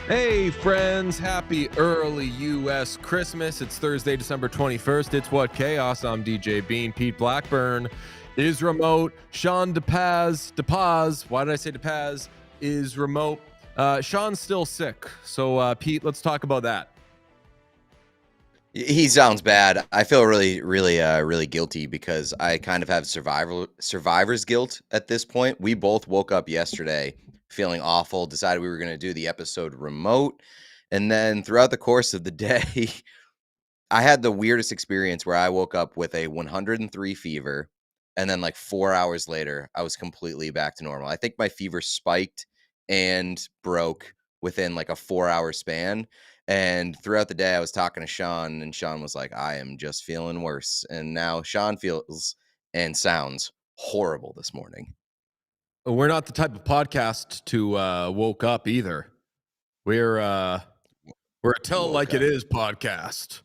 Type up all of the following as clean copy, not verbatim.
Hey friends, happy early U.S. Christmas. It's Thursday, December 21st. It's What Chaos. I'm DJ Bean. Pete Blackburn is remote. Sean DePaz, why did I say DePaz, is remote. Sean's still sick. So Pete, let's talk about that. He sounds bad. I feel really guilty because I kind of have survivor's guilt at this point. We both woke up yesterday feeling awful, decided we were going to do the episode remote. And then throughout the course of the day, I had the weirdest experience where I woke up with a 103 fever. And then like 4 hours later, I was completely back to normal. I think my fever spiked and broke within like a 4-hour span. And throughout the day, I was talking to Sean, and Sean was like, I am just feeling worse. And now Sean feels and sounds horrible this morning. We're not the type of podcast to woke up either. We're a tell like it is podcast.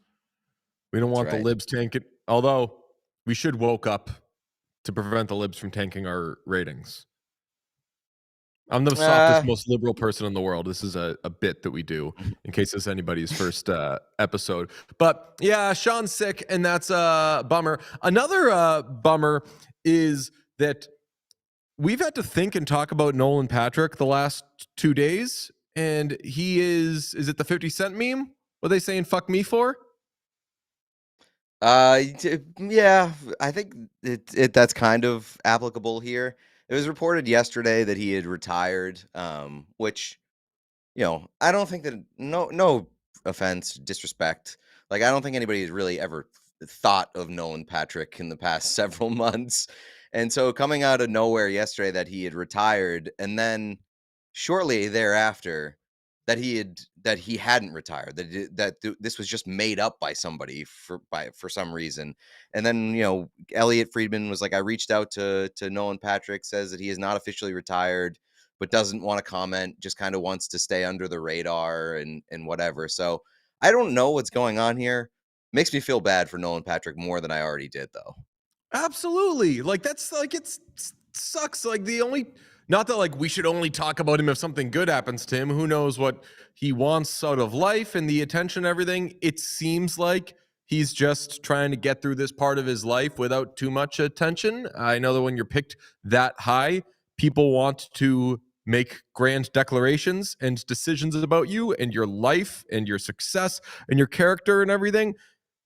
We don't want the libs tanking, although we should woke up to prevent the libs from tanking our ratings. I'm the softest, most liberal person in the world. This is a bit that we do in case it's anybody's first episode. But yeah, Sean's sick, and that's a bummer. Another bummer is that we've had to think and talk about Nolan Patrick the last 2 days, and he is it the 50 Cent meme? What are they saying, fuck me for? Yeah, I think that's kind of applicable here. It was reported yesterday that he had retired, which, you know, I don't think that, no offense, disrespect. Like, I don't think anybody has really ever thought of Nolan Patrick in the past several months. And so coming out of nowhere yesterday that he had retired, and then shortly thereafter that he hadn't retired, that this was just made up by somebody for some reason. And then, you know, Elliot Friedman was like, I reached out to Nolan Patrick, says that he is not officially retired, but doesn't want to comment, just kind of wants to stay under the radar and whatever. So I don't know what's going on here. Makes me feel bad for Nolan Patrick more than I already did, though. Absolutely. Like, that's like, it sucks. Like, not that like we should only talk about him if something good happens to him. Who knows what he wants out of life and the attention and everything. It seems like he's just trying to get through this part of his life without too much attention. I know that when you're picked that high, people want to make grand declarations and decisions about you and your life and your success and your character and everything.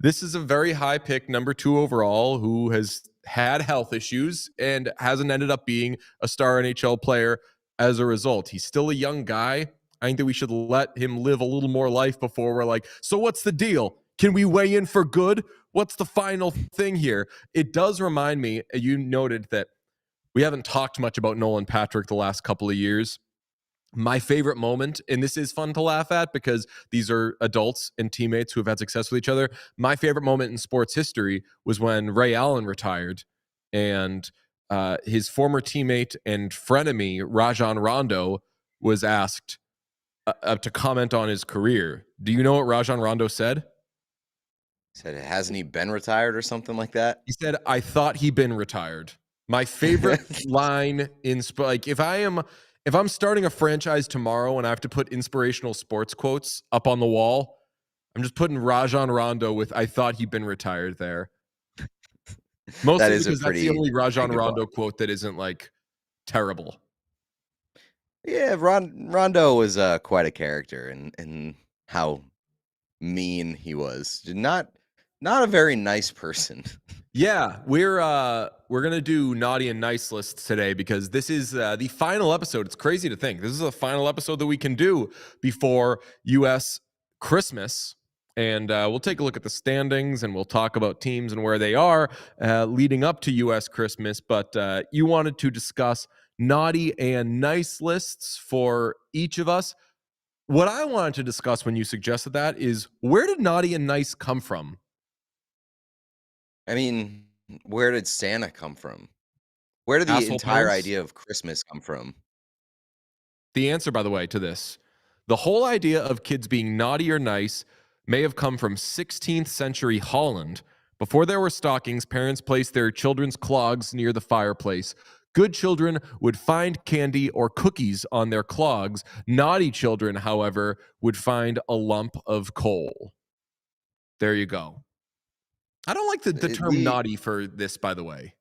This is a very high pick, number 2 overall, who has had health issues and hasn't ended up being a star NHL player as a result. He's still a young guy. I think that we should let him live a little more life before we're like, so what's the deal? Can we weigh in for good? What's the final thing here? It does remind me, you noted that we haven't talked much about Nolan Patrick the last couple of years. My favorite moment, and this is fun to laugh at because these are adults and teammates who have had success with each other. My favorite moment in sports history was when Ray Allen retired, and his former teammate and frenemy, Rajon Rondo, was asked to comment on his career. Do you know what Rajon Rondo said? He said, hasn't he been retired or something like that? He said, I thought he'd been retired. My favorite line in like, if I'm starting a franchise tomorrow and I have to put inspirational sports quotes up on the wall, I'm just putting Rajon Rondo with I thought he'd been retired there. Mostly because that's the only Rajon Rondo quote that isn't like terrible. Yeah, Rondo was quite a character and how mean he was. Not not a very nice person. Yeah, we're gonna do naughty and nice lists today because this is the final episode. It's crazy to think this is the final episode that we can do before U.S. Christmas, and we'll take a look at the standings and we'll talk about teams and where they are leading up to U.S. Christmas. But you wanted to discuss naughty and nice lists for each of us. What I wanted to discuss when you suggested that is, where did naughty and nice come from? I mean, where did Santa come from? Where did the Asshole entire parents? idea of Christmas come from? The answer, by the way, to this, the whole idea of kids being naughty or nice may have come from 16th century Holland. Before there were stockings, parents placed their children's clogs near the fireplace. Good children would find candy or cookies on their clogs. Naughty children, however, would find a lump of coal. There you go. I don't like the term The naughty for this, by the way.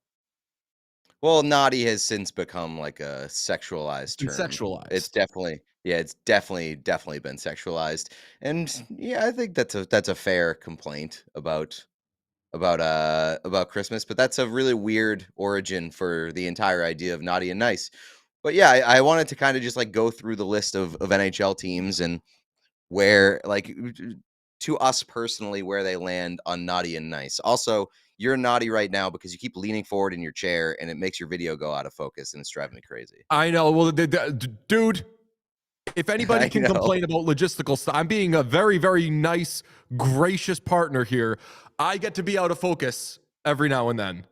Well, naughty has since become like a sexualized It's term. It's sexualized. definitely yeah, it's definitely been sexualized. And yeah, I think that's a fair complaint about Christmas, but that's a really weird origin for the entire idea of naughty and nice. But yeah, I wanted to kind of just like go through the list of NHL teams and where like to us personally where they land on naughty and nice. Also, you're naughty right now because you keep leaning forward in your chair and it makes your video go out of focus and it's driving me crazy. I know. Well, dude, if anybody I can know. complain about logistical stuff, I'm being a very, very nice, gracious partner here. I get to be out of focus every now and then.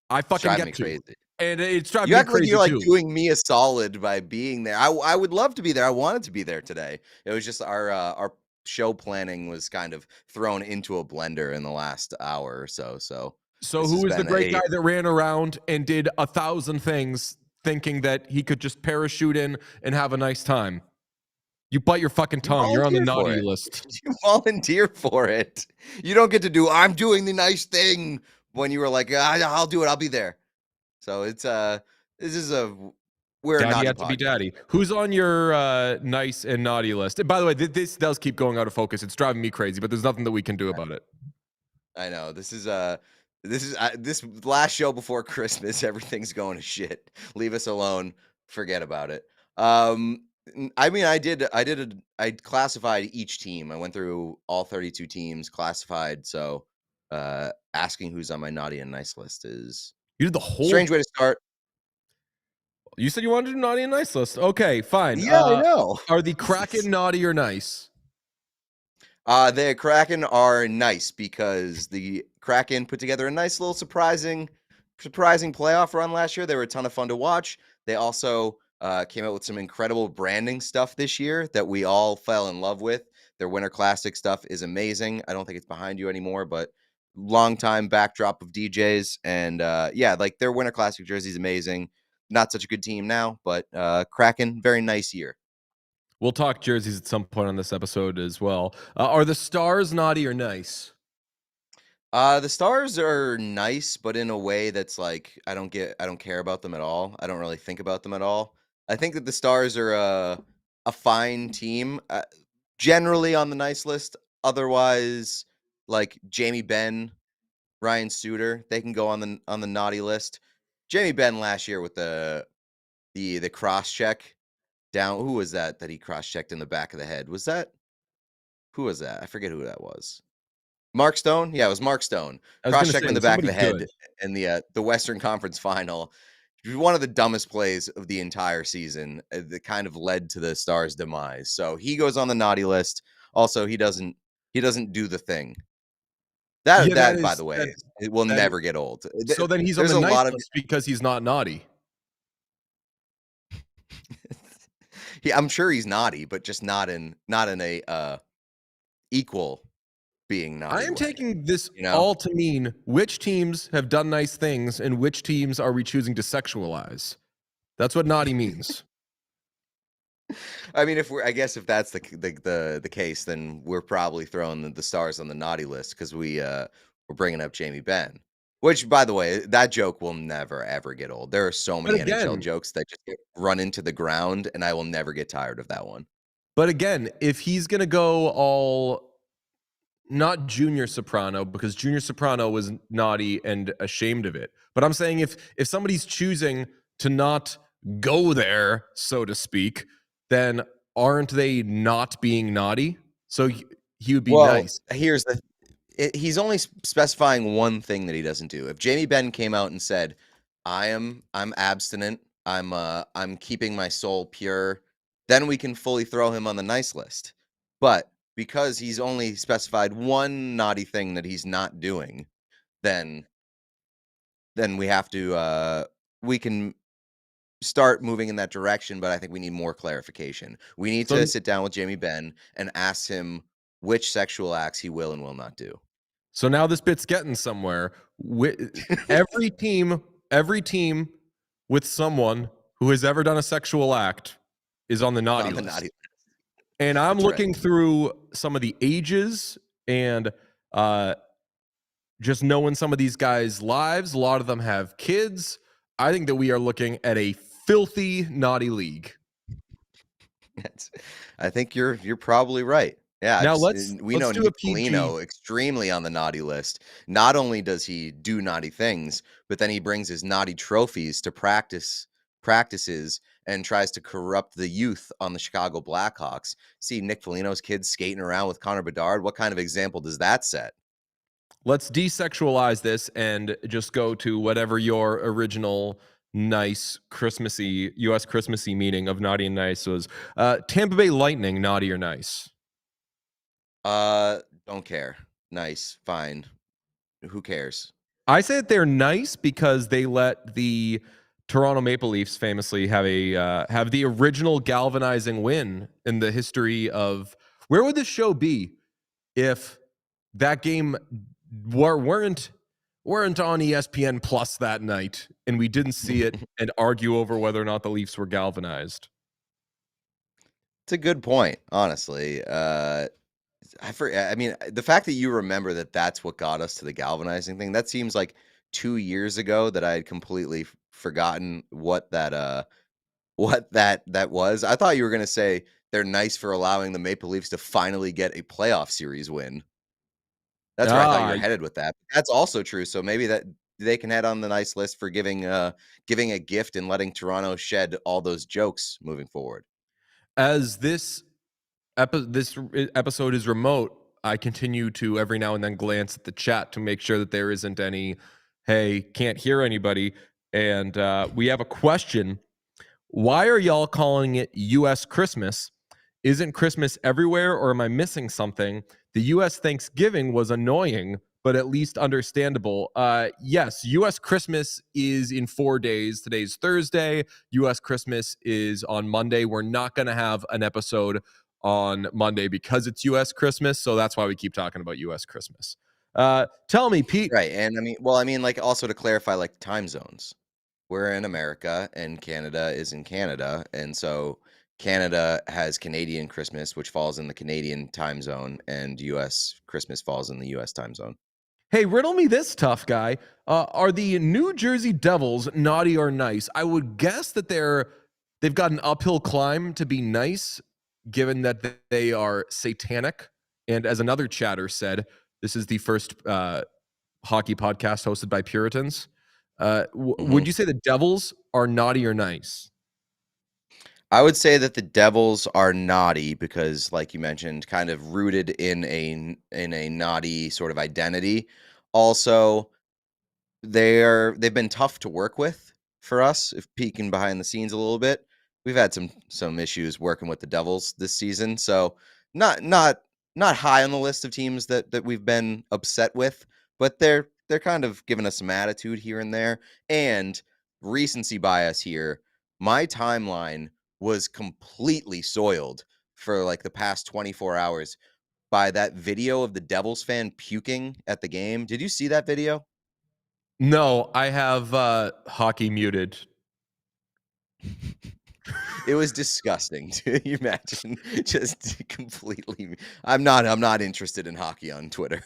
I It's fucking driving me get to. crazy. And it's driving You me act like crazy you're like too. doing me a solid by being there. I would love to be there. I wanted to be there today. It was just our show planning was kind of thrown into a blender in the last hour or so. So So this who has is the been great a guy that ran around and did 1,000 things thinking that he could just parachute in and have a nice time? You bite your fucking you tongue. You're on the volunteer for naughty it. list. You volunteer for it. You don't get to do I'm doing the nice thing when you were like, I'll do it, I'll be there. So it's this is a we're a Daddy naughty had to be podcast. daddy. Who's on your nice and naughty list? And by the way, this does keep going out of focus. It's driving me crazy, but there's nothing that we can do about it. I know this last show before Christmas. Everything's going to shit. Leave us alone. Forget about it. I mean, I classified each team. I went through all 32 teams, classified. So, asking who's on my naughty and nice list is You did the a strange whole. way to start. You said you wanted to do naughty and nice list. Okay, fine. Yeah, I know. Are the Kraken naughty or nice? The Kraken are nice because the Kraken put together a nice little surprising playoff run last year. They were a ton of fun to watch. They also came out with some incredible branding stuff this year that we all fell in love with. Their Winter Classic stuff is amazing. I don't think it's behind you anymore, but long time backdrop of DJs. And yeah, like their Winter Classic jersey is amazing. Not such a good team now, but Kraken, very nice year. We'll talk jerseys at some point on this episode as well. Are the Stars naughty or nice? The Stars are nice, but in a way that's like I don't care about them at all. I don't really think about them at all. I think that the Stars are a fine team, generally on the nice list. Otherwise, like Jamie Benn, Ryan Suter, they can go on the naughty list. Jamie Benn last year with the cross check down. Who was that he cross checked in the back of the head? Was that who was that? I forget who that was. Mark Stone? Yeah, it was Mark Stone. I was going Cross to check say, him it in the was back of somebody the head good. in the Western Conference Final. It was one of the dumbest plays of the entire season that kind of led to the Stars' demise. So he goes on the naughty list. Also, he doesn't do the thing. Yeah, That by the way, it will that. never get old. So then he's on There's the a nice lot of list because he's not naughty. I'm sure he's naughty, but just not in a equal being I naughty am way. taking this You know? all to mean which teams have done nice things and which teams are we choosing to sexualize. That's what naughty means. I mean, I guess if that's the case, then we're probably throwing the Stars on the naughty list because we're bringing up Jamie Benn. Which, by the way, that joke will never ever get old. There are so But many NHL again, jokes that just get run into the ground, and I will never get tired of that one. if he's going to go all not Junior Soprano, because Junior Soprano was naughty and ashamed of it. But I'm saying if somebody's choosing to not go there, so to speak, then aren't they not being naughty? So he would be Well, nice. here's the he's only specifying one thing that he doesn't do. If Jamie Benn came out and said, I'm abstinent, I'm keeping my soul pure," then we can fully throw him on the nice list. But because he's only specified one naughty thing that he's not doing, then we have to we can start moving in that direction, but I think we need more clarification. We need to So sit down with Jamie Benn and ask him which sexual acts he will and will not do. so now this bit's getting somewhere. Every team with someone who has ever done a sexual act is on the naughty On the list. naughty. And I'm That's looking right. through some of the ages and just knowing some of these guys' lives. A lot of them have kids. I think that we are looking at a filthy naughty league. I think you're probably right. Yeah, Now we let's know do a Nick PG. Foligno extremely on the naughty list. Not only does he do naughty things, but then he brings his naughty trophies to practices and tries to corrupt the youth on the Chicago Blackhawks. See Nick Foligno's kids skating around with Connor Bedard. What kind of example does that set? Let's desexualize this and just go to whatever your original nice Christmassy U.S. Christmassy meaning of naughty and nice was. Tampa Bay Lightning, naughty or nice? Don't care. Nice, fine. Who cares? I say that they're nice because they let the Toronto Maple Leafs famously have the original galvanizing win in the history of. Where would this show be if that game weren't on ESPN Plus that night and we didn't see it and argue over whether or not the Leafs were galvanized? It's a good point, honestly. I mean, the fact that you remember that that's what got us to the galvanizing thing, that seems like 2 years ago that I had completely forgotten what that was. I thought you were gonna say they're nice for allowing the Maple Leafs to finally get a playoff series win. That's where I thought you Ah, were headed with that. That's also true, so maybe that they can head on the nice list for giving a gift and letting Toronto shed all those jokes moving forward. as this episode is remote, I continue to every now and then glance at the chat to make sure that there isn't any, hey, can't hear anybody. And we have a question. Why are y'all calling it U.S. Christmas? Isn't Christmas everywhere, or am I missing something? The U.S. Thanksgiving was annoying, but at least understandable. Yes, U.S. Christmas is in 4 days. Today's Thursday. U.S. Christmas is on Monday. We're not going to have an episode on Monday because it's U.S. Christmas, so that's why we keep talking about U.S. Christmas. Tell me, Pete. Right, and I mean, like, also to clarify, like, time zones. We're in America and Canada is in Canada, and so Canada has Canadian Christmas, which falls in the Canadian time zone, and US Christmas falls in the US time zone. Hey, riddle me this, tough guy. Are the New Jersey Devils naughty or nice? I would guess that they've got an uphill climb to be nice, given that they are satanic. And as another chatter said, this is the first hockey podcast hosted by Puritans. Would you say the Devils are naughty or nice? I would say that the Devils are naughty because, like you mentioned, kind of rooted in a naughty sort of identity. Also, they've been tough to work with for us. If peeking behind the scenes a little bit, we've had some issues working with the Devils this season. So not not not high on the list of teams that we've been upset with, but they're kind of giving us some attitude here and there. And recency bias here. My timeline was completely soiled for like the past 24 hours by that video of the Devils fan puking at the game. Did you see that video? No, I have hockey muted. It was disgusting. Do you imagine? Just completely. I'm not interested in hockey on Twitter.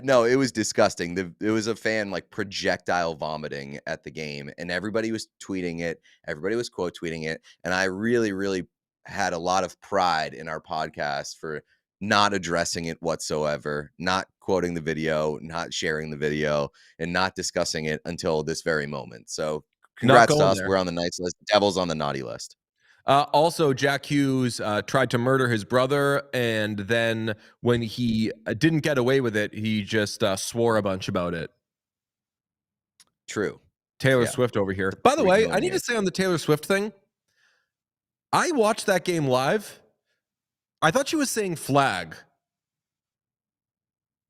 No, it was disgusting. It was a fan like projectile vomiting at the game, and everybody was tweeting it. Everybody was quote tweeting it, and I really, really had a lot of pride in our podcast for not addressing it whatsoever, not quoting the video, not sharing the video, and not discussing it until this very moment. So Not congrats to going us. there. We're on the nice list. Devil's on the naughty list. Also, Jack Hughes tried to murder his brother, and then when he didn't get away with it, he just swore a bunch about it. True. Taylor Yeah. Swift over here. By the we way, doing I need here? to say on the Taylor Swift thing, I watched that game live. I thought she was saying flag.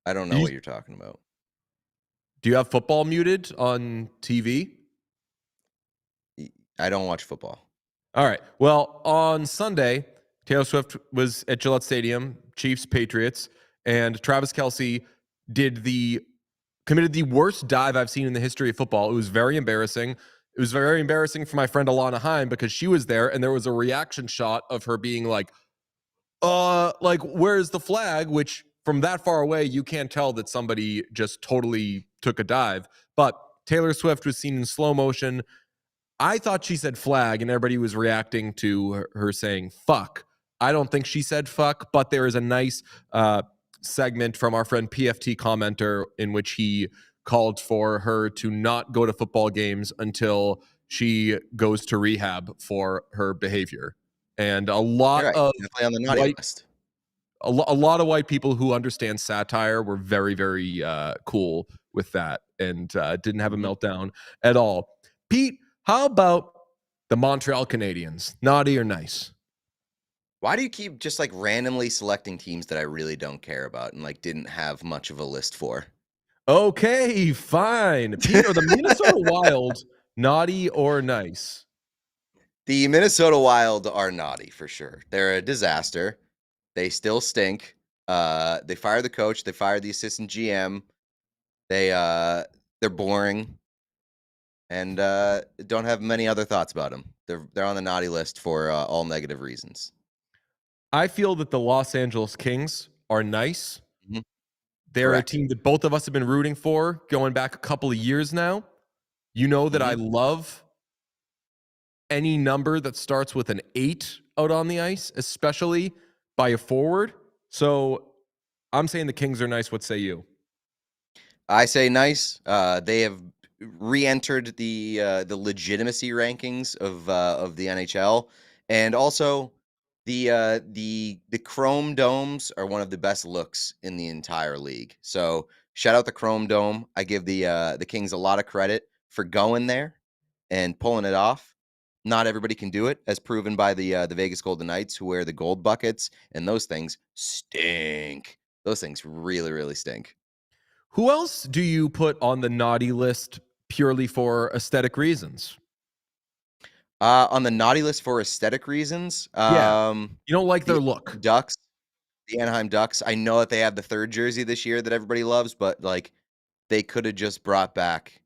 I don't know what you're talking about. Do you have football muted on TV? I don't watch football. All right. Well, on Sunday, Taylor Swift was at Gillette Stadium, Chiefs, Patriots, and Travis Kelce committed the worst dive I've seen in the history of football. It was very embarrassing. It was very embarrassing for my friend Alana Heim because she was there, and there was a reaction shot of her being like, where's the flag? Which from that far away, you can't tell that somebody just totally took a dive. But Taylor Swift was seen in slow motion. I thought she said flag, and everybody was reacting to her saying fuck. I don't think she said fuck, but there is a nice segment from our friend PFT commenter in which he called for her to not go to football games until she goes to rehab for her behavior. And a lot Right. of Definitely on the naughty list. a lot of white people who understand satire were very, very cool with that and didn't have a meltdown at all. Pete, how about the Montreal Canadiens? Naughty or nice? Why do you keep just like randomly selecting teams that I really don't care about and like didn't have much of a list for? Okay, fine. Pete, are the Minnesota Wild naughty or nice? The Minnesota Wild are naughty for sure. They're a disaster. They still stink. They fired the coach. They fired the assistant GM. They're boring, and don't have many other thoughts about them. They're on the naughty list for all negative reasons. I feel that the Los Angeles Kings are nice. Mhm. They're Correct. a team that both of us have been rooting for going back a couple of years now. You know that I love any number that starts with an 8 out on the ice, especially by a forward. So I'm saying the Kings are nice. What say you? I say nice. They have re-entered the legitimacy rankings of the NHL, and also the Chrome Domes are one of the best looks in the entire league. So shout out the Chrome Dome. I give the Kings a lot of credit for going there and pulling it off. Not everybody can do it, as proven by the Vegas Golden Knights, who wear the gold buckets, and those things stink. Those things really, really stink. Who else do you put on the naughty list purely for aesthetic reasons? On the naughty list for aesthetic reasons, Yeah. You don't like the their look. Ducks, the Anaheim Ducks. I know that they have the third jersey this year that everybody loves, but like they could have just brought back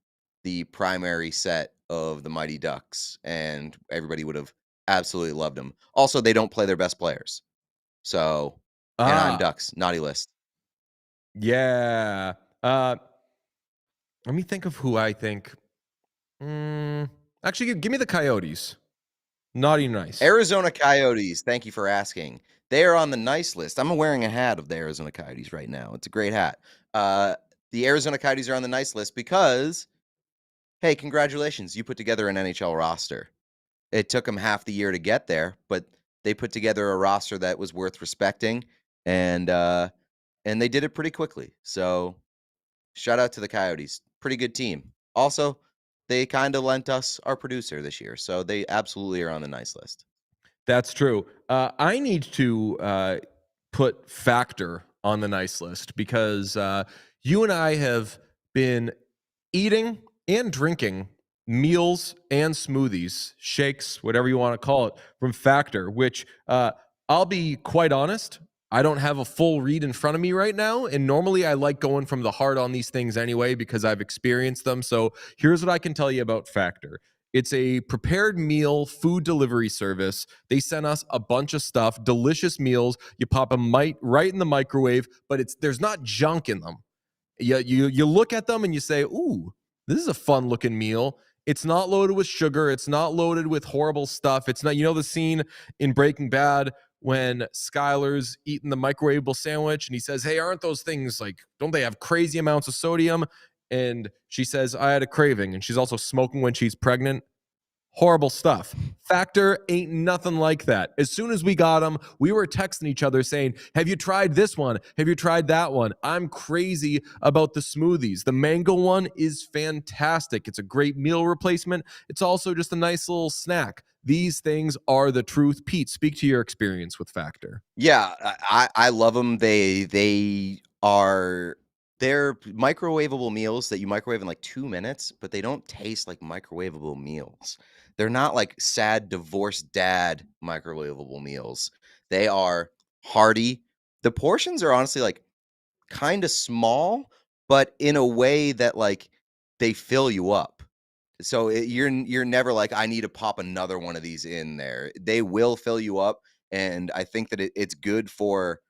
the primary set of the Mighty Ducks, and everybody would have absolutely loved them. Also, they don't play their best players, so Anaheim Ah, Ducks naughty list. yeah. Let me think of who I think. Actually, give me the Coyotes. Naughty nice. Arizona Coyotes. Thank you for asking. They are on the nice list. I'm wearing a hat of the Arizona Coyotes right now. It's a great hat. The Arizona Coyotes are on the nice list because, hey, congratulations, you put together an NHL roster. It took them half the year to get there, but they put together a roster that was worth respecting, and they did it pretty quickly. So, shout out to the Coyotes. Pretty good team. Also, they kind of lent us our producer this year, so they absolutely are on the nice list. That's true. I need to put Factor on the nice list because you and I have been eating and drinking meals and smoothies, shakes, whatever you want to call it, from Factor, which I'll be quite honest, I don't have a full read in front of me right now. And normally I like going from the heart on these things anyway because I've experienced them. So here's what I can tell you about Factor. It's a prepared meal food delivery service. They sent us a bunch of stuff, delicious meals. You pop them right in the microwave, but there's not junk in them. You look at them and you say, "Ooh, this is a fun looking meal." It's not loaded with sugar. It's not loaded with horrible stuff. It's not, the scene in Breaking Bad when Skylar's eating the microwavable sandwich and he says, "Hey, aren't those things like, don't they have crazy amounts of sodium?" And she says, "I had a craving." And she's also smoking when she's pregnant. Horrible stuff. Factor ain't nothing like that. As soon as we got them, we were texting each other saying, "Have you tried this one? Have you tried that one?" I'm crazy about the smoothies. The mango one is fantastic. It's a great meal replacement. It's also just a nice little snack. These things are the truth. Pete, speak to your experience with Factor. Yeah, I love them. They're microwavable meals that you microwave in like 2 minutes, but they don't taste like microwavable meals. They're not like sad divorced dad microwavable meals. They are hearty. The portions are honestly like kind of small, but in a way that like they fill you up. So you're never like, I need to pop another one of these in there. They will fill you up, and I think that it's good for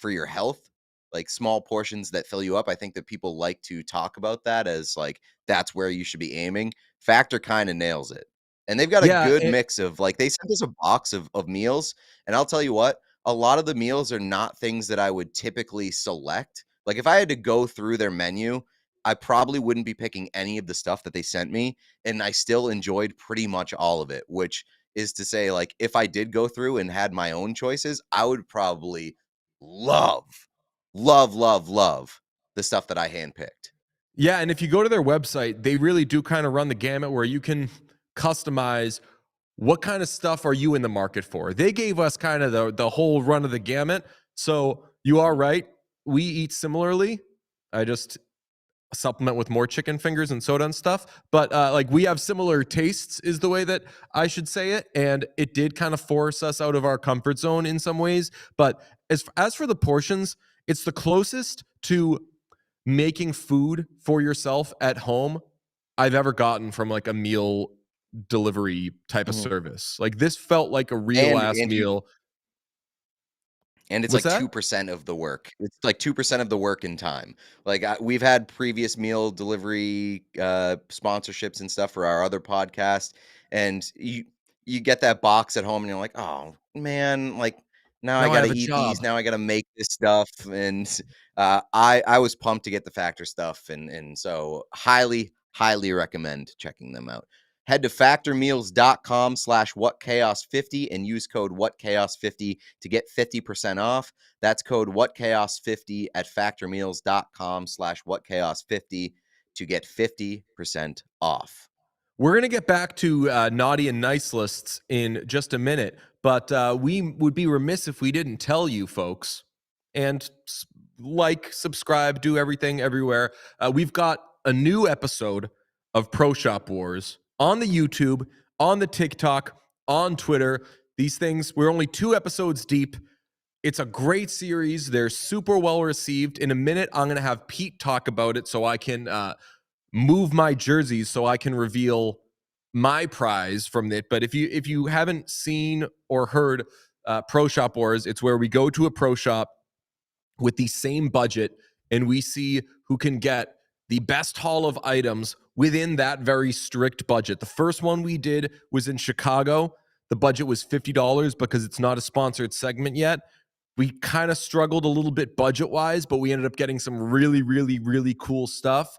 your health. Like small portions that fill you up. I think that people like to talk about that as like that's where you should be aiming. Factor kind of nails it, and they've got a Yeah, good mix of like they sent us a box of meals, and I'll tell you what, a lot of the meals are not things that I would typically select. Like if I had to go through their menu, I probably wouldn't be picking any of the stuff that they sent me, and I still enjoyed pretty much all of it, which is to say, like, if I did go through and had my own choices, I would probably love, love the stuff that I handpicked. Yeah, and if you go to their website, they really do kind of run the gamut where you can customize what kind of stuff are you in the market for. They gave us kind of the whole run of the gamut. So you are right. We eat similarly. I just supplement with more chicken fingers and soda and stuff. But like we have similar tastes is the way that I should say it. And it did kind of force us out of our comfort zone in some ways. But as for the portions, it's the closest to making food for yourself at home I've ever gotten from like a meal delivery type of Mhm. service. Like this felt like a real And ass and you meal. And it's What's like that? 2% of the work. It's like 2% of the work and time. Like, we've had previous meal delivery, sponsorships and stuff for our other podcast, and you get that box at home, and you're like, "Oh, man, like, now I Now I gotta have a eat these, job. now I gotta make this stuff," and, I was pumped to get the Factor stuff, and so highly recommend checking them out. Head to factormeals.com/whatchaos50 and use code whatchaos50 to get 50% off. That's code whatchaos50 at factormeals.com/whatchaos50 to get 50% off. We're going to get back to naughty and nice lists in just a minute, but we would be remiss if we didn't tell you folks and like, subscribe, do everything everywhere. We've got a new episode of Pro Shop Wars on the YouTube, on the TikTok, on Twitter. These things, we're only 2 episodes deep. It's a great series. They're super well received. In a minute, I'm going to have Pete talk about it so I can move my jerseys so I can reveal my prize from it. But if you haven't seen or heard Pro Shop Wars, it's where we go to a pro shop with the same budget and we see who can get the best haul of items within that very strict budget. The first one we did was in Chicago. The budget was $50 because it's not a sponsored segment yet. We kind of struggled a little bit budget wise, but we ended up getting some really cool stuff.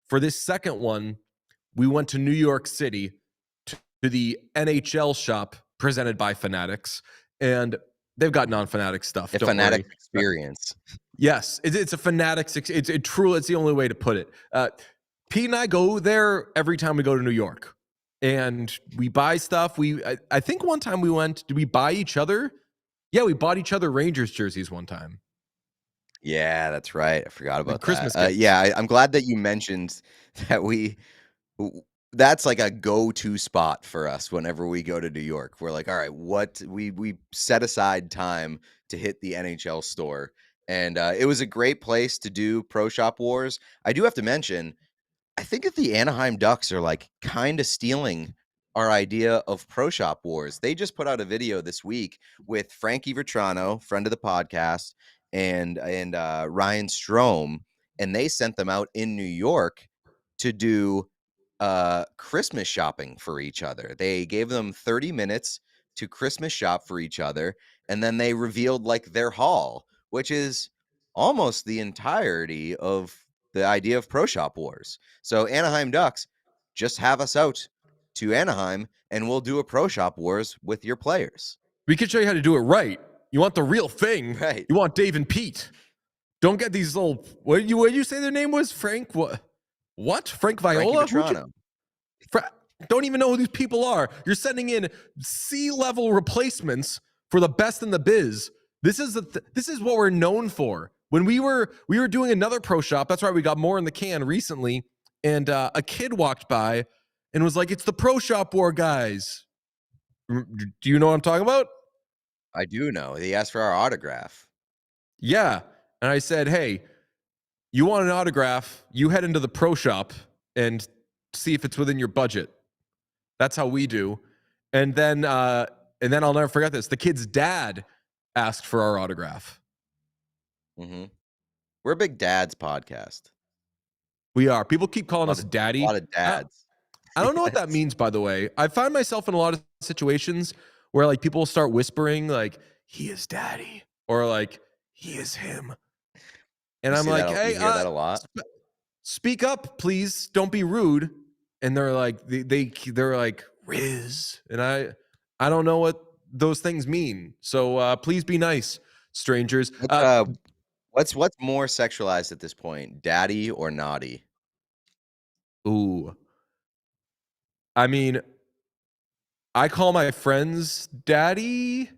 For this second one, we went to New York City to the NHL shop presented by Fanatics, and they've got non-Fanatic stuff. A Don't fanatic worry. experience. Yes, it's a Fanatics. It's truly, it's the only way to put it. Pete and I go there every time we go to New York, and we buy stuff. I think one time we went. Did we buy each other? Yeah, we bought each other Rangers jerseys one time, Yeah, that's right. I forgot like about that. Christmas gifts. Yeah, I'm glad that you mentioned that w that's like a go-to spot for us whenever we go to New York. We're like, "All right, what" we set aside time to hit the NHL store, and, it was a great place to do Pro Shop Wars. I do have to mention, I think that the Anaheim Ducks are, like, kinda stealing our idea of Pro Shop Wars. They just put out a video this week with Frankie Vetrano, friend of the podcast, and Ryan Strome, and they sent them out in New York to do Christmas shopping for each other. They gave them 30 minutes to Christmas shop for each other, and then they revealed like their haul, which is almost the entirety of the idea of Pro Shop Wars. So Anaheim Ducks, just have us out to Anaheim and we'll do a Pro Shop Wars with your players. We can show you how to do it right. You want the real thing. Right. You want Dave and Pete. Don't get these little, what did you say their name was? Frank, what? Frank Viola? Don't even know who these people are. You're sending in C-level replacements for the best in the biz. This is what we're known for. When we were doing another pro shop, that's right, we got more in the can recently, and a kid walked by and was like, "It's the Pro Shop War guys." Do you know what I'm talking about? I do know. He asked for our autograph. Yeah. And I said, "Hey, you want an autograph, you head into the pro shop and see if it's within your budget." That's how we do. And then I'll never forget this. The kid's dad asked for our autograph. Mm-hmm. We're a big dads podcast. We are. People keep calling us daddy. A lot of dads. I don't know what that means, by the way. I find myself in a lot of situations where like people start whispering like, "He is daddy," or like, "He is him." And I'm like, "Hey, you hear that a lot? Speak up, please. Don't be rude." And they're like, they're like, "Riz," and I don't know what those things mean. So please be nice, strangers. What's more sexualized at this point, daddy or naughty? Ooh, I mean, I call my friends daddy.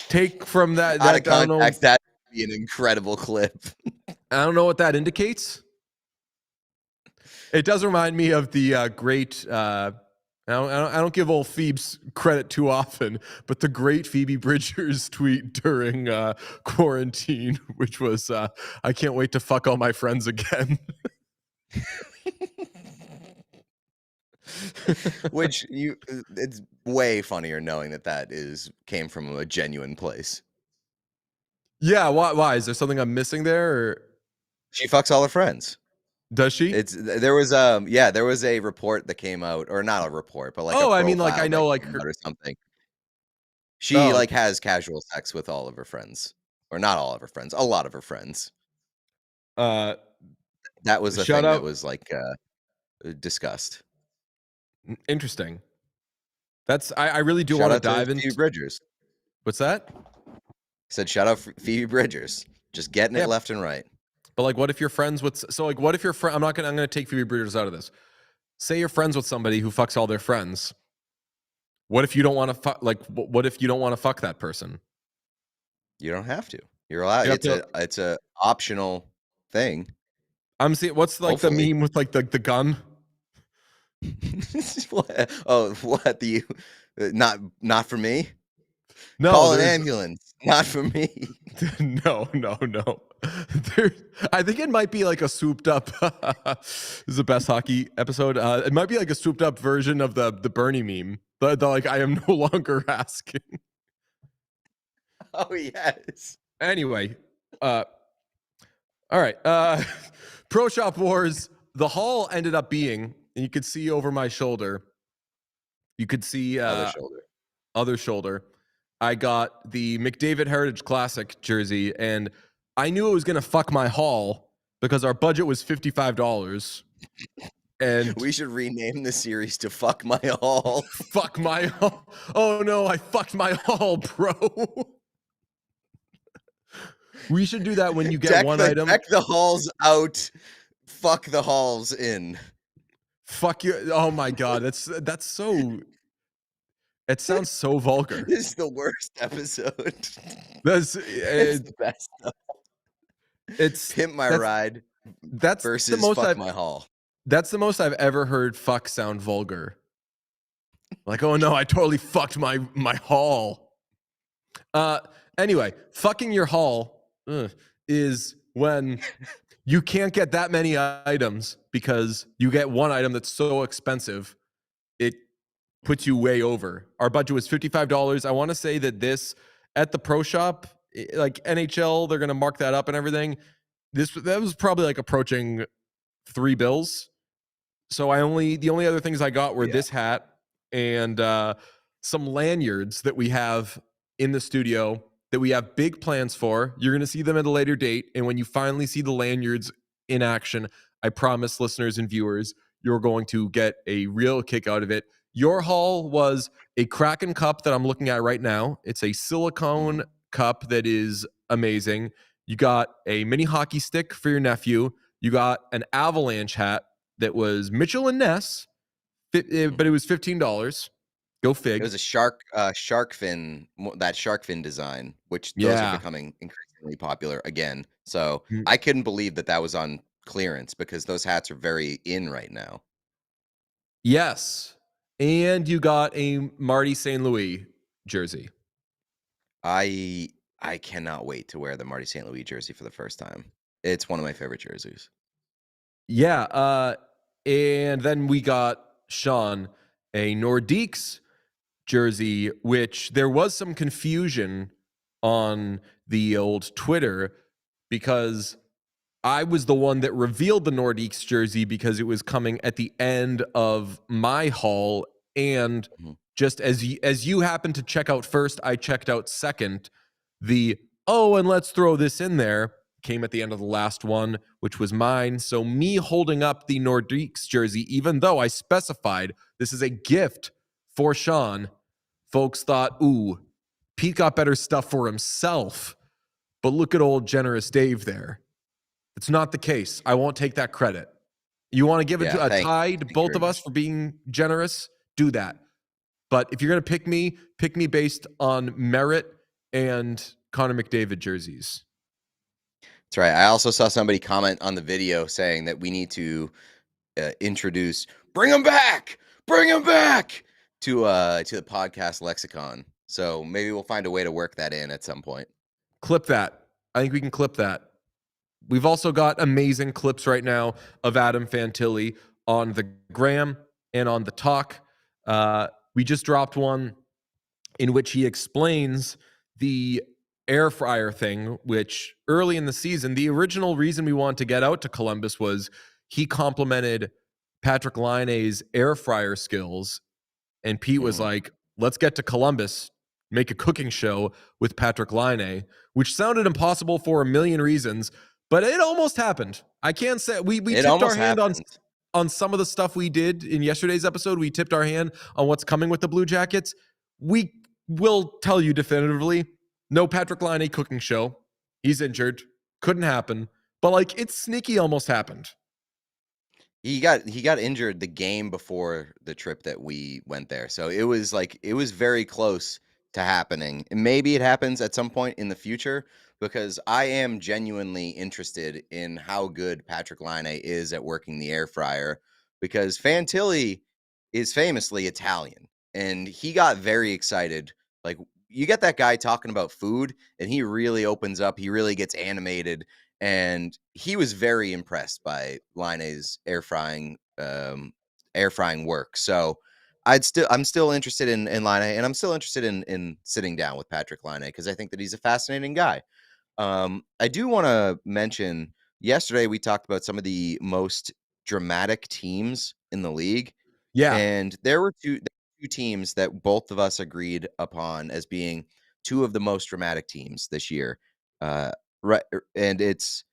Take from that out of context, that would be an incredible clip. I don't know what that indicates. It does remind me of the great. I don't give old Phoebe's credit too often, but the great Phoebe Bridgers tweet during quarantine, which was, "I can't wait to fuck all my friends again." Which it's way funnier knowing that came from a genuine place. Yeah, why? Is there something I'm missing there? Or? She fucks all her friends. Does she? There was a report that came out, or not a report, but like I mean, like I know, like her or something. She like has casual sex with all of her friends, or not all of her friends, a lot of her friends. That was a thing that was like discussed. Interesting. That's I really do want to dive into Phoebe Bridgers. What's that? I said shout out Phoebe Bridgers, just getting it left and right. But like, what if you're friends with? So like, what if you're friend? I'm gonna take Phoebe Bridgers out of this. Say you're friends with somebody who fucks all their friends. What if you don't want to fuck? Like, what if you don't want to fuck that person? You don't have to. You're allowed. It's a optional thing. I'm seeing what's like the meme with like the gun. What the not for me? No, call an ambulance. Not for me. No. I think it might be like a souped up. This is the best hockey episode. It might be like a souped up version of the Bernie meme. The like, "I am no longer asking." Oh yes. Anyway, all right. Pro Shop Wars. The haul ended up being, and you could see over my shoulder. You could see other shoulder. I got the McDavid Heritage Classic jersey, and I knew it was gonna fuck my haul because our budget was $55. And we should rename the series to "Fuck My Haul." Fuck my haul. Oh no, I fucked my haul, bro. We should do that when you get one item. Deck the halls out. Fuck the halls in. Fuck you. Oh my god, that's so. It sounds so vulgar. This is the worst episode. It's the best. It's Pimp My Ride. That's versus the most Fuck My Haul. That's the most I've ever heard fuck sound vulgar. Like, oh no, I totally fucked my haul. Anyway, fucking your haul is when you can't get that many items because you get one item that's so expensive, it puts you way over. Our budget was $55. I want to say that this at the pro shop, like NHL, they're gonna mark that up and everything. That was probably like approaching $3 bills. So the only other things I got were this hat, and some lanyards that we have in the studio that we have big plans for. You're going to see them at a later date. And when you finally see the lanyards in action, I promise listeners and viewers, you're going to get a real kick out of it. Your haul was a Kraken cup that I'm looking at right now. It's a silicone cup that is amazing. You got a mini hockey stick for your nephew. You got an Avalanche hat that was Mitchell and Ness, but it was $15. Go fig. It was a shark fin, that shark fin design, which those are Yeah. becoming increasingly popular again. So Mm. I couldn't believe that was on clearance because those hats are very in right now. Yes. And you got a Marty St. Louis jersey. I cannot wait to wear the Marty St. Louis jersey for the first time. It's one of my favorite jerseys. Yeah. And then we got Sean a Nordiques jersey, which there was some confusion on the old Twitter because I was the one that revealed the Nordiques jersey because it was coming at the end of my haul. And just as you happened to check out first, I checked out second. And let's throw this in there came at the end of the last one, which was mine. So me holding up the Nordiques jersey, even though I specified this is a gift for Sean, folks thought, ooh, Pete got better stuff for himself. But look at old generous Dave there. It's not the case. I won't take that credit. You want to give it to a tie to both of us for being generous? Do that. But if you're going to pick me based on merit and Connor McDavid jerseys. That's right. I also saw somebody comment on the video saying that we need to introduce bring them back to the podcast lexicon. So maybe we'll find a way to work that in at some point. Clip that. I think we can clip that. We've also got amazing clips right now of Adam Fantilli on the gram and on the talk. We just dropped one in which he explains the air fryer thing, which early in the season, the original reason we wanted to get out to Columbus was he complimented Patrick Laine's air fryer skills. And Pete was like, let's get to Columbus, make a cooking show with Patrick Laine, which sounded impossible for a million reasons, but it almost happened. I can't say we tipped our hand on some of the stuff we did in yesterday's episode. We tipped our hand on what's coming with the Blue Jackets. We will tell you definitively, no Patrick Laine cooking show. He's injured. Couldn't happen. But it's sneaky almost happened. He got injured the game before the trip that we went there. So it was very close to happening. And maybe it happens at some point in the future because I am genuinely interested in how good Patrick Laine is at working the air fryer because Fantilli is famously Italian and he got very excited. Like you get that guy talking about food and he really opens up, he really gets animated. And he was very impressed by Laine's air frying work. So I'm still interested in Laine, and I'm still interested in sitting down with Patrick Laine because I think that he's a fascinating guy. I do want to mention yesterday we talked about some of the most dramatic teams in the league. Yeah. And there were two teams that both of us agreed upon as being two of the most dramatic teams this year. Right, and it's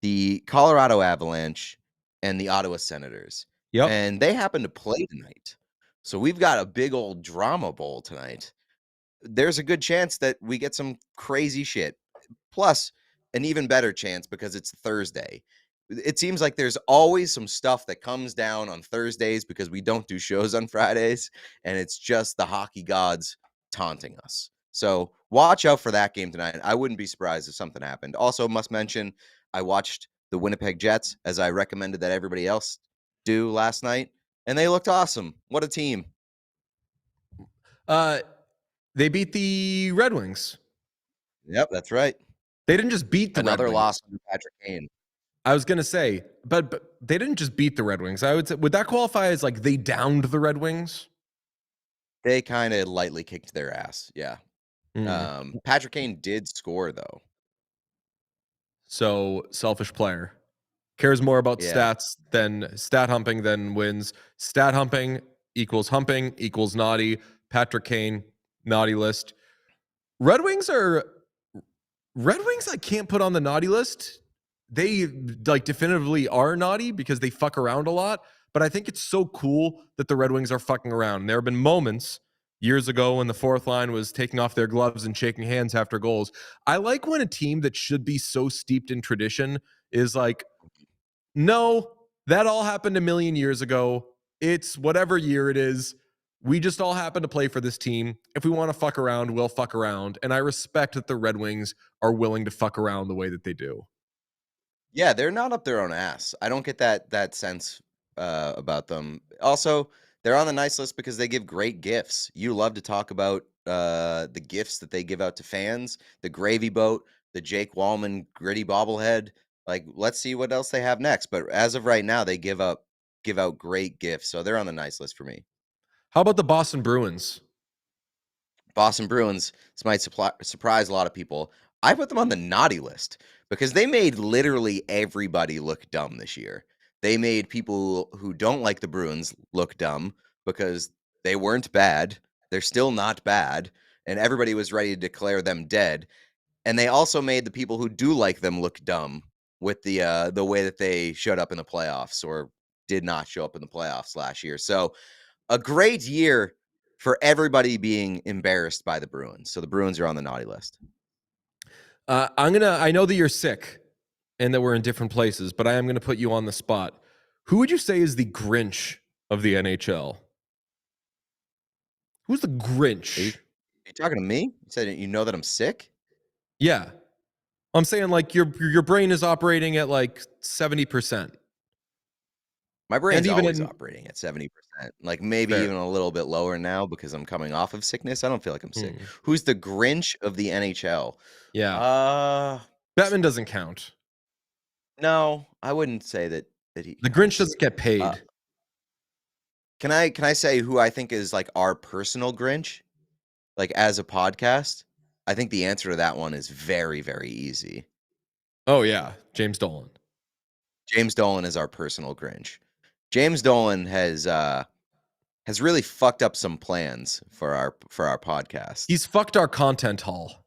the Colorado Avalanche and the Ottawa Senators. Yep. And they happen to play tonight. So we've got a big old drama bowl tonight. There's a good chance that we get some crazy shit. Plus, an even better chance because it's Thursday. It seems like there's always some stuff that comes down on Thursdays because we don't do shows on Fridays, and it's just the hockey gods taunting us. So watch out for that game tonight. I wouldn't be surprised if something happened. Also, must mention, I watched the Winnipeg Jets as I recommended that everybody else do last night, and they looked awesome. What a team. They beat the Red Wings. Yep, that's right. They didn't just beat the Another Red Wings. loss under Patrick Kane. I was going to say, but they didn't just beat the Red Wings. I would say, would that qualify as they downed the Red Wings? They kind of lightly kicked their ass. Yeah. Patrick Kane did score though. So selfish player. Cares more about stats than stat humping than wins. Stat humping equals humping equals naughty. Patrick Kane, naughty list. Red Wings, I can't put on the naughty list. They like definitively are naughty because they fuck around a lot. But I think it's so cool that the Red Wings are fucking around. There have been moments years ago when the fourth line was taking off their gloves and shaking hands after goals. I like when a team that should be so steeped in tradition is like, no, that all happened a million years ago. It's whatever year it is. We just all happen to play for this team. If we want to fuck around, we'll fuck around. And I respect that the Red Wings are willing to fuck around the way that they do. Yeah, they're not up their own ass. I don't get that sense about them. Also, they're on the nice list because they give great gifts. You love to talk about the gifts that they give out to fans, the gravy boat, the Jake Wallman gritty bobblehead. Like, let's see what else they have next. But as of right now, they give out great gifts, so they're on the nice list for me. How about the Boston Bruins? Boston Bruins, this might surprise a lot of people. I put them on the naughty list because they made literally everybody look dumb this year. They made people who don't like the Bruins look dumb because they weren't bad. They're still not bad. And everybody was ready to declare them dead. And they also made the people who do like them look dumb with the way that they showed up in the playoffs or did not show up in the playoffs last year. So a great year for everybody being embarrassed by the Bruins. So the Bruins are on the naughty list. I know that you're sick and that we're in different places, but I am gonna put you on the spot. Who would you say is the Grinch of the NHL? Who's the Grinch? Are you talking to me? You said you know that I'm sick? Yeah. I'm saying like your brain is operating at like 70%. My And brain's even always in operating at 70%. Like maybe fair. even a little bit lower now because I'm coming off of sickness. I don't feel like I'm sick. Hmm. Who's the Grinch of the NHL? Yeah. Uh Batman doesn't count. no, I wouldn't say that he The Grinch counts. doesn't get Uh paid. can I say who I think is like our personal Grinch? Like as a podcast? I think the answer to that one is very, very easy. Oh yeah, James Dolan. James Dolan is our personal Grinch. James Dolan has really fucked up some plans for our podcast. He's fucked our content hall.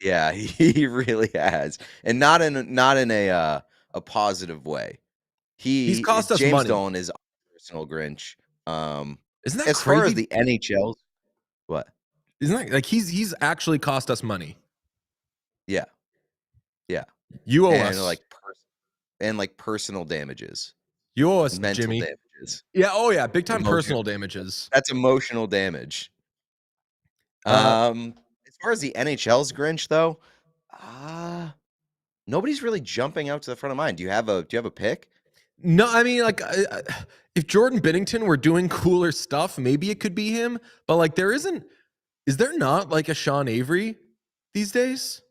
Yeah, he really has, and not in a positive way. He's cost us James money. Dolan is our personal Grinch. Isn't that As far as crazy? the NHL, what? Isn't that like he's actually cost us money? Yeah, yeah, You owe and us. like personal damages, You owe us, mental Jimmy. damages, Yeah. Oh yeah, big time emotion. personal damages. That's emotional damage. Uh, As far as the NHL's Grinch, though, uh, nobody's really jumping out to the front of mind. Do you have a pick? no, I mean like if Jordan Binnington were doing cooler stuff, maybe it could be him. But like there isn't. Is there not like a Sean Avery these days?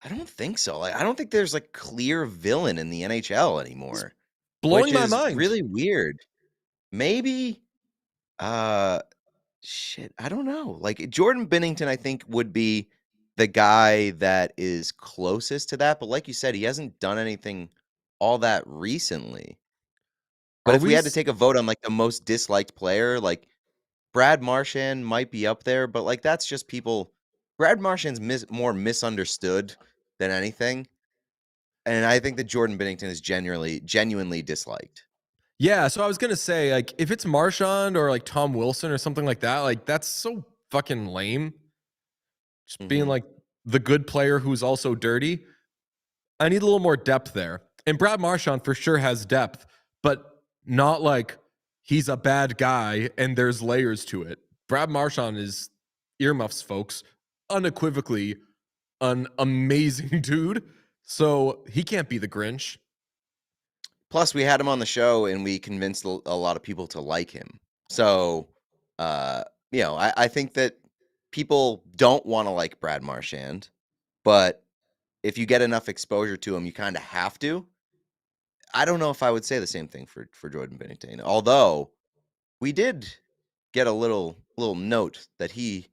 I don't think so. Like, I don't think there's like clear villain in the NHL anymore, which Blowing my is mind. really weird. Maybe, uh, shit, I don't know. Like Jordan Binnington, I think would be the guy that is closest to that. But like you said, he hasn't done anything all that recently. But Are if we we? had to take a vote on like the most disliked player, like Brad Marchand might be up there, but like that's just people. Brad Marchand's more misunderstood than anything, and I think that Jordan Binnington is genuinely disliked. Yeah, so I was gonna say, like, if it's Marchand or like Tom Wilson or something like that, like that's so fucking lame. Just being Hmm. like the good player who's also dirty. I need a little more depth there. And Brad Marchand for sure has depth, but not like he's a bad guy and there's layers to it. Brad Marchand is earmuffs, folks, unequivocally an amazing dude. So he can't be the Grinch. Plus, we had him on the show, and we convinced a lot of people to like him. So, uh, I think that people don't want to like Brad Marchand, but if you get enough exposure to him, you kind of have to. I don't know if I would say the same thing for Jordan Binnington, although we did get a little note that he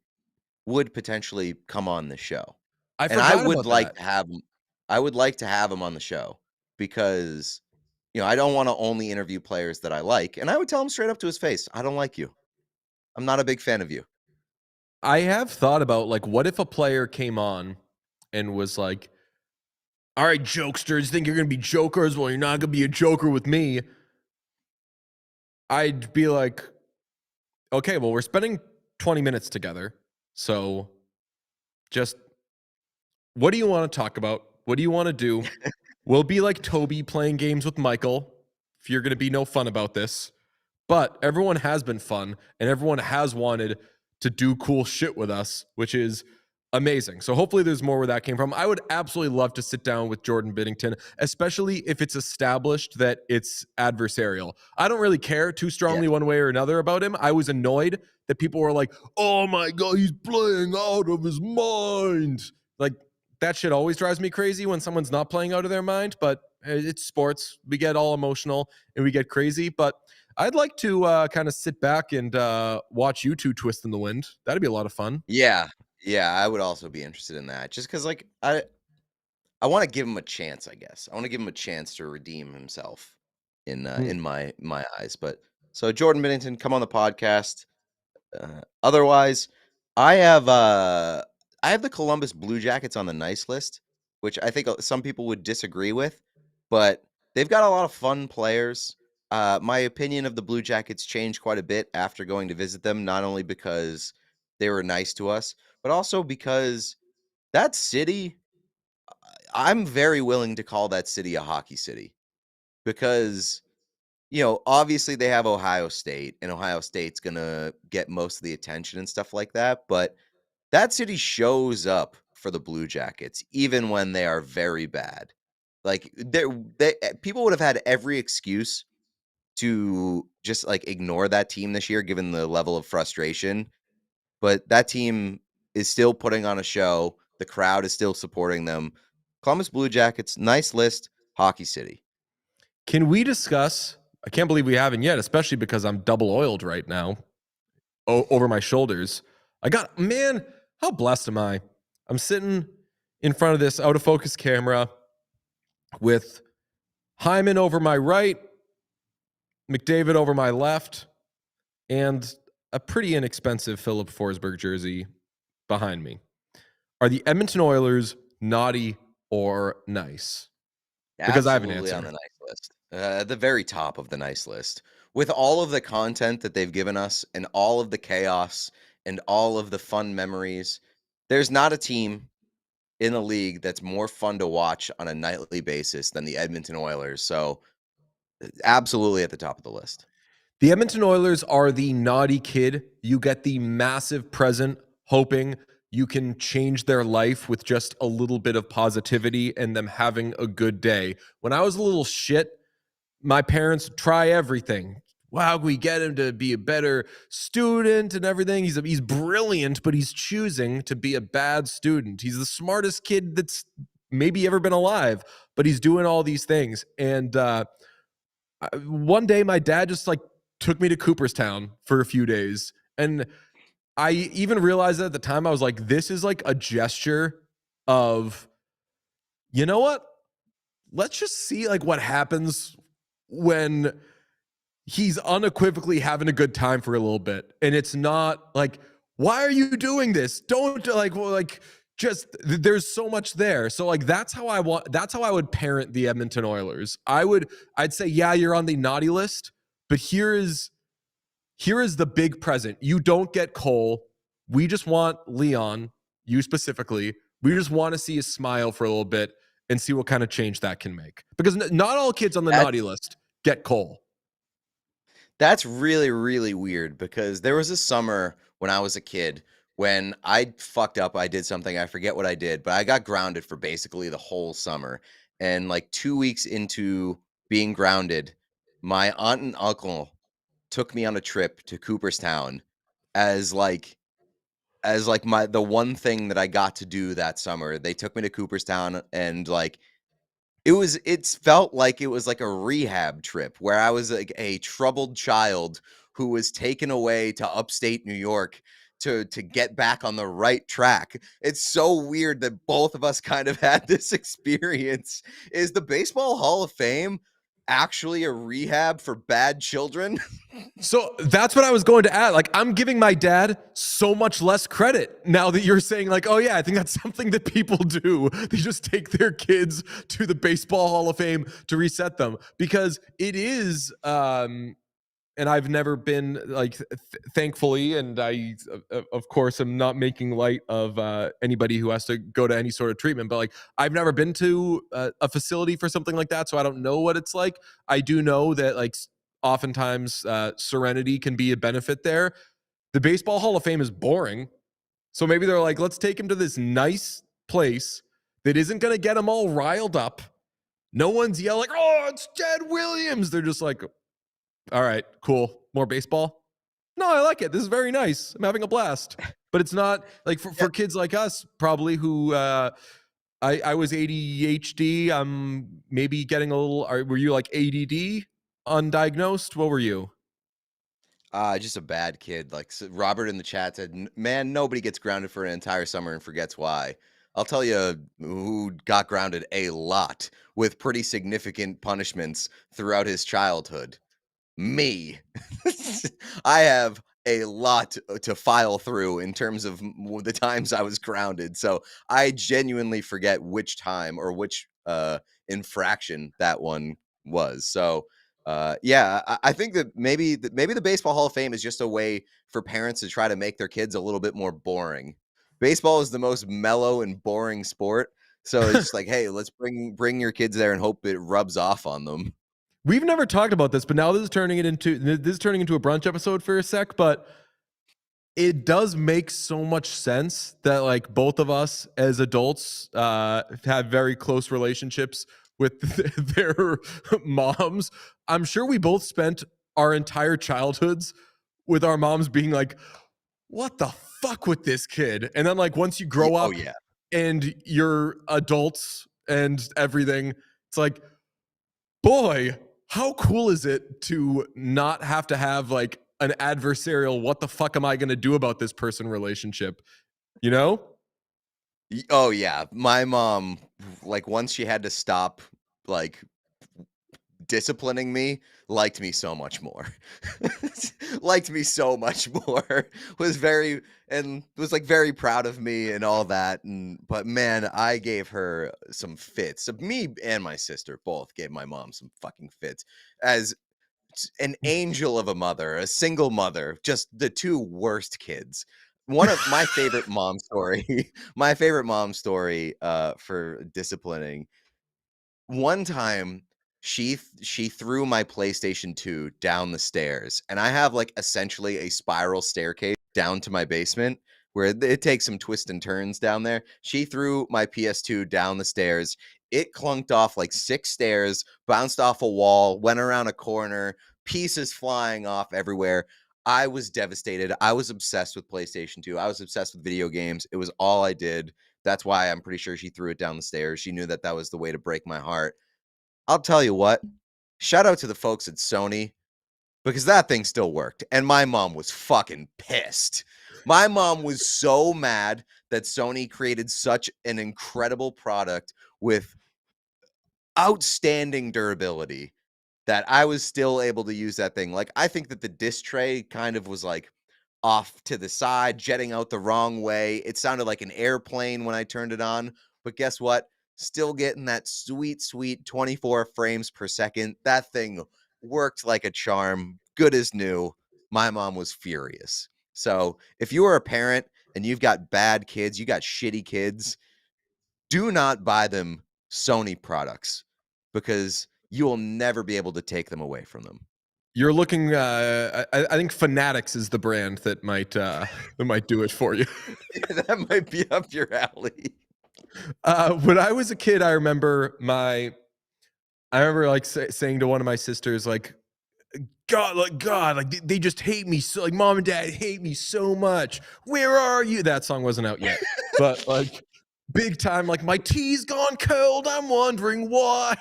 would potentially come on the show. I And I forgot would about like that. to have him I would like to have him on the show because I don't want to only interview players that I like. And I would tell him straight up to his face, I don't like you. I'm not a big fan of you. I have thought about, like, what if a player came on and was like, all right, jokesters, think you're going to be jokers? Well, you're not going to be a joker with me. I'd be like, okay, well, we're spending 20 minutes together. So just what do you want to talk about? What do you want to do? We'll be like Toby playing games with Michael if you're going to be no fun about this. But everyone has been fun and everyone has wanted to do cool shit with us, which is amazing. So hopefully there's more where that came from. I would absolutely love to sit down with Jordan Binnington, especially if it's established that it's adversarial. I don't really care too strongly one way or another about him. I was annoyed that people were like, oh my God, he's playing out of his mind. Like, that shit always drives me crazy when someone's not playing out of their mind, but it's sports. We get all emotional and we get crazy. But I'd like to kind of sit back and watch you two twist in the wind. That'd be a lot of fun. Yeah. Yeah. I would also be interested in that just because, like, I want to give him a chance, I guess. I want to give him a chance to redeem himself in my eyes. But so Jordan Binnington, come on the podcast. Otherwise, I have the Columbus Blue Jackets on the nice list, which I think some people would disagree with, but they've got a lot of fun players. My opinion of the Blue Jackets changed quite a bit after going to visit them, not only because they were nice to us, but also because that city, I'm very willing to call that city a hockey city because obviously they have Ohio State, and Ohio State's going to get most of the attention and stuff like that. But that city shows up for the Blue Jackets, even when they are very bad. Like, people would have had every excuse to just like ignore that team this year, given the level of frustration. But that team is still putting on a show. The crowd is still supporting them. Columbus Blue Jackets, nice list, hockey city. Can we discuss? I can't believe we haven't yet, especially because I'm double oiled right now over my shoulders. Man, how blessed am I? I'm sitting in front of this out of focus camera with Hyman over my right, McDavid over my left, and a pretty inexpensive Philip Forsberg jersey behind me. Are the Edmonton Oilers naughty or nice? Because I have an Absolutely on answer. the nice list. At the very top of the nice list. With all of the content that they've given us and all of the chaos and all of the fun memories, there's not a team in the league that's more fun to watch on a nightly basis than the Edmonton Oilers. So, absolutely at the top of the list. The Edmonton Oilers are the naughty kid. You get the massive present, hoping you can change their life with just a little bit of positivity and them having a good day. When I was a little shit, my parents try everything. Wow, we get him to be a better student and everything. He's brilliant, but he's choosing to be a bad student. He's the smartest kid that's maybe ever been alive, but he's doing all these things. And one day, my dad just like took me to Cooperstown for a few days, and I even realized that at the time I was like, this is like a gesture of, you know what? Let's just see like what happens when he's unequivocally having a good time for a little bit. And it's not like, why are you doing this? Don't just there's so much there. So like that's how I would parent the Edmonton Oilers. I'd say, yeah, you're on the naughty list, but here is the big present. You don't get Cole. We just want Leon, you specifically. We just want to see his smile for a little bit and see what kind of change that can make. Because not all kids on the naughty list get Cole. That's really, really weird because there was a summer when I was a kid when I fucked up. I did something. I forget what I did, but I got grounded for basically the whole summer. And like 2 weeks into being grounded, my aunt and uncle took me on a trip to Cooperstown as like the one thing that I got to do that summer. They took me to Cooperstown and like it's felt like it was like a rehab trip where I was like a troubled child who was taken away to upstate New York to get back on the right track. It's so weird that both of us kind of had this experience. Is the Baseball Hall of Fame actually a rehab for bad children? So that's what I was going to add. Like, I'm giving my dad so much less credit now that you're saying, like, oh, yeah, I think that's something that people do. They just take their kids to the Baseball Hall of Fame to reset them, because it is, and I've never been like, thankfully, and I, of course, am not making light of anybody who has to go to any sort of treatment, but like, I've never been to a facility for something like that, so I don't know what it's like. I do know that, like, oftentimes serenity can be a benefit there. The Baseball Hall of Fame is boring, so maybe they're like, let's take him to this nice place that isn't going to get him all riled up. No one's yelling, oh, it's Ted Williams. They're just like, all right, cool. More baseball? No, I like it. This is very nice. I'm having a blast. But it's not like for kids like us, probably, who I was ADHD. I'm maybe getting a little. Were you like ADD, undiagnosed? What were you? Just a bad kid. Like Robert in the chat said, man, nobody gets grounded for an entire summer and forgets why. I'll tell you who got grounded a lot with pretty significant punishments throughout his childhood. Me. I have a lot to file through in terms of the times I was grounded. So I genuinely forget which time or which infraction that one was. So yeah, I think that maybe the Baseball Hall of Fame is just a way for parents to try to make their kids a little bit more boring. Baseball is the most mellow and boring sport. So it's just like, hey, let's bring your kids there and hope it rubs off on them. We've never talked about this, but now this is turning into a brunch episode for a sec. But it does make so much sense that, like, both of us as adults have very close relationships with their moms. I'm sure we both spent our entire childhoods with our moms being like, what the fuck with this kid? And then, like, once you grow up yeah. and you're adults and everything, it's like, boy, how cool is it to not have to have like an adversarial, what the fuck am I going to do about this person relationship? You know? Oh yeah, my mom, like, once she had to stop, like, disciplining me, liked me so much more. Liked me so much more. Was very and was, like, very proud of me and all that, but man, I gave her some fits. Me and my sister both gave my mom some fucking fits. As an angel of a mother, a single mother, just the two worst kids. One of my favorite mom story, my favorite mom story for disciplining. One time she threw my PlayStation 2 down the stairs, and I have like essentially a spiral staircase down to my basement where it takes some twists and turns down there. She threw my PS2 down the stairs. It clunked off like 6 stairs, bounced off a wall, went around a corner, pieces flying off everywhere. I was devastated. I was obsessed with PlayStation 2. I was obsessed with video games. It was all I did. That's why I'm pretty sure she threw it down the stairs. She knew that that was the way to break my heart. I'll tell you what, shout out to the folks at Sony, because that thing still worked. And my mom was fucking pissed. My mom was so mad that Sony created such an incredible product with outstanding durability that I was still able to use that thing. Like, I think that the disc tray kind of was like off to the side, jetting out the wrong way. It sounded like an airplane when I turned it on. But guess what? Still getting that sweet, sweet 24 frames per second. That thing worked like a charm, good as new. My mom was furious. So if you are a parent and you've got bad kids, you got shitty kids, do not buy them Sony products, because you will never be able to take them away from them. You're looking. I think Fanatics is the brand that might do it for you. That might be up your alley. When I was a kid, I remember like saying to one of my sisters, like, God, like they just hate me so, like, mom and dad hate me so much. Where are you? That song wasn't out yet, but like, big time, like, my tea's gone cold, I'm wondering why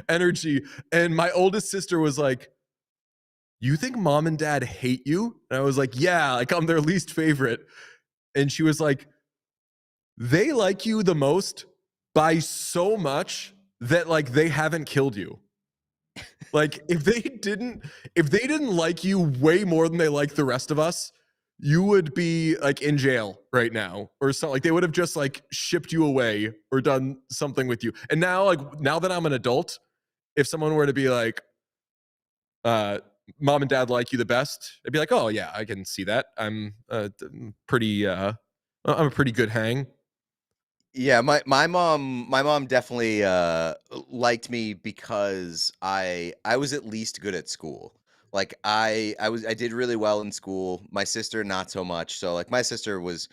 energy. And my oldest sister was like, you think mom and dad hate you? And I was like, yeah, like, I'm their least favorite. And she was like, they like you the most by so much that, like, they haven't killed you. Like if they didn't like you way more than they like the rest of us, you would be like in jail right now or something. Like they would have just like shipped you away or done something with you. And now that I'm an adult, if someone were to be like, mom and dad like you the best, I'd be like, oh yeah, I can see that. I'm pretty I'm a pretty good hang. Yeah, my mom definitely liked me because I was at least good at school. Like I did really well in school. My sister not so much. So like my sister was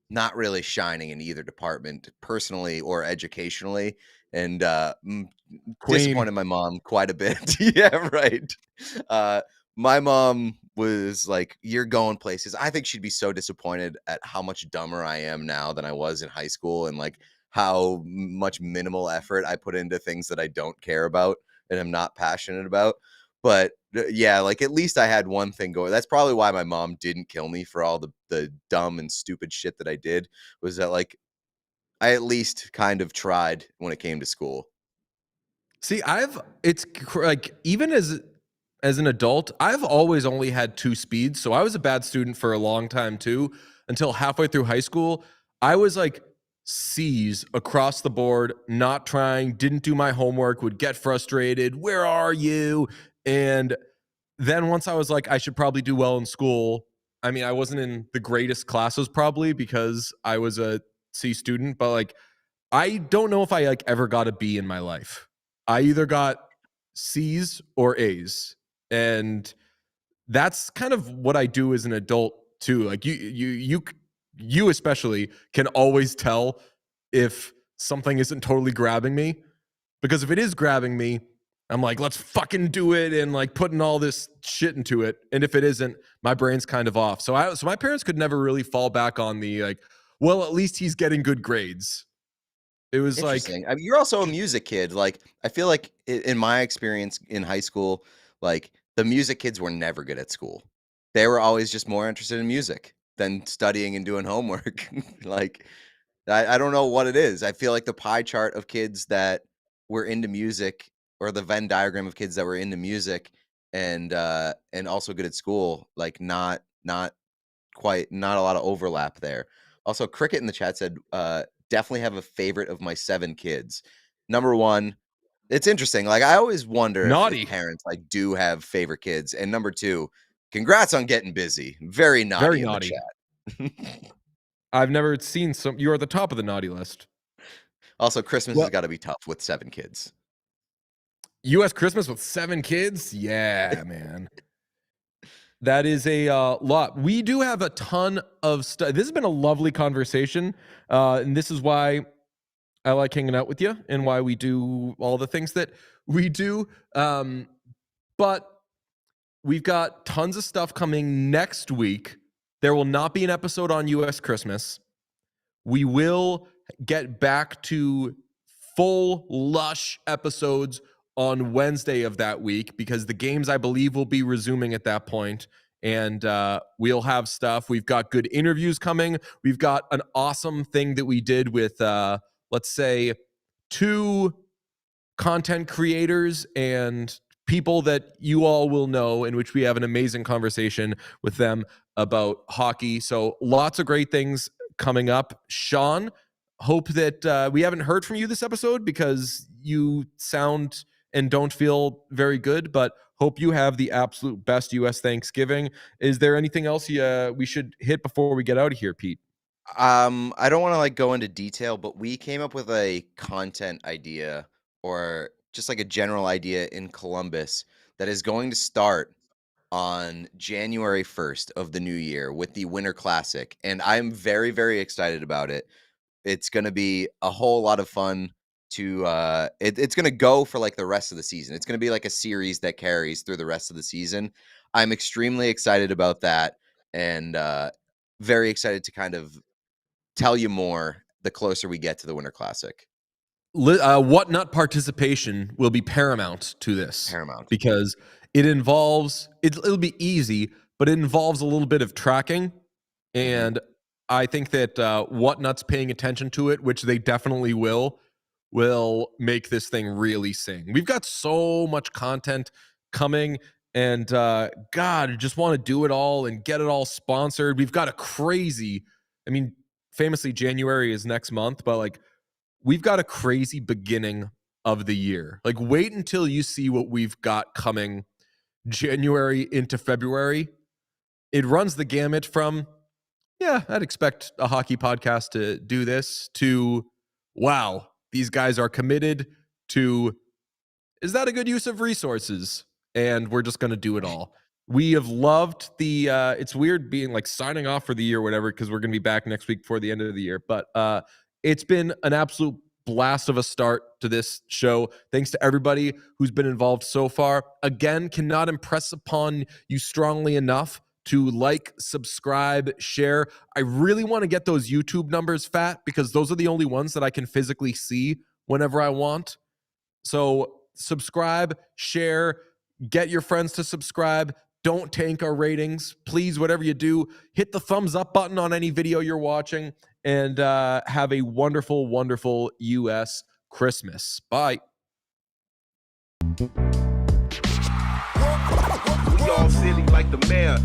not really shining in either department, personally or educationally, and Queen. disappointed my mom quite a bit. Yeah, right. Uh, my mom was like, "You're going places." I think she'd be so disappointed at how much dumber I am now than I was in high school, and like how much minimal effort I put into things that I don't care about and I'm not passionate about. But yeah, like at least I had one thing going. That's probably why my mom didn't kill me for all the dumb and stupid shit that I did, was that like I at least kind of tried when it came to school. See, like even as an adult, I've always only had two speeds. So I was a bad student for a long time too, until halfway through high school. I was like C's across the board, not trying, didn't do my homework, would get frustrated. Where are you? And then once I was like, I should probably do well in school. I mean, I wasn't in the greatest classes probably because I was a C student, but like I don't know if I like ever got a B in my life. I either got C's or A's. And that's kind of what I do as an adult too. Like you especially can always tell if something isn't totally grabbing me, because if it is grabbing me, I'm like, let's fucking do it and like putting all this shit into it. And if it isn't, my brain's kind of off. So my parents could never really fall back on the like, well, at least he's getting good grades. It was like Interesting. I mean, you're also a music kid. Like, I feel like in my experience in high school, like the music kids were never good at school. They were always just more interested in music than studying and doing homework. Like, I don't know what it is. I feel like the pie chart of kids that were into music, or the Venn diagram of kids that were into music and also good at school, like not a lot of overlap there. Also, Cricket in the chat said, definitely have a favorite of my 7 kids. Number 1, it's interesting. Like, I always wonder if naughty, parents like do have favorite kids. And number 2, congrats on getting busy. Very very naughty in the naughty. chat. I've never seen some. You're at the top of the naughty list. Also, Christmas has Well, got to be tough with 7 kids. U.S. Christmas with 7 kids. Yeah, man. That is a lot. We do have a ton of stuff. This has been a lovely conversation. And this is why I like hanging out with you and why we do all the things that we do. But we've got tons of stuff coming next week. There will not be an episode on U.S. Christmas. We will get back to full, lush episodes on Wednesday of that week because the games, I believe, will be resuming at that point. And we'll have stuff. We've got good interviews coming. We've got an awesome thing that we did with, let's say, 2 content creators and people that you all will know, in which we have an amazing conversation with them about hockey. So lots of great things coming up. Sean, hope that we haven't heard from you this episode because you sound and don't feel very good, but hope you have the absolute best US Thanksgiving. Is there anything else we should hit before we get out of here, Pete? I don't want to like go into detail, but we came up with a content idea, or just like a general idea in Columbus, that is going to start on January 1st of the new year with the Winter Classic. And I'm very, very excited about it. It's going to be a whole lot of fun to it's going to go for like the rest of the season. It's going to be like a series that carries through the rest of the season. I'm extremely excited about that, and very excited to kind of tell you more the closer we get to the Winter Classic. Whatnot participation will be paramount to this Paramount. because it involves it'll be easy, but it involves a little bit of tracking, Hmm. and I think that Whatnot's paying attention to it, which they definitely will. will make this thing really sing. We've got so much content coming, and God, I just want to do it all and get it all sponsored. We've got a crazy, I mean, famously January is next month, but like we've got a crazy beginning of the year. Like wait until you see what we've got coming January into February. It runs the gamut from, yeah, I'd expect a hockey podcast to do this, to, wow, these guys are committed, to, is that a good use of resources? And we're just going to do it all. We have loved the, it's weird being like signing off for the year or whatever, because we're going to be back next week before the end of the year. But it's been an absolute blast of a start to this show. Thanks to everybody who's been involved so far. Again, cannot impress upon you strongly enough to like, subscribe, share. I really want to get those YouTube numbers fat, because those are the only ones that I can physically see whenever I want. So subscribe, share, get your friends to subscribe. Don't tank our ratings. Please, whatever you do, hit the thumbs up button on any video you're watching, and have a wonderful, wonderful US Christmas. Bye. We all silly like the mayor.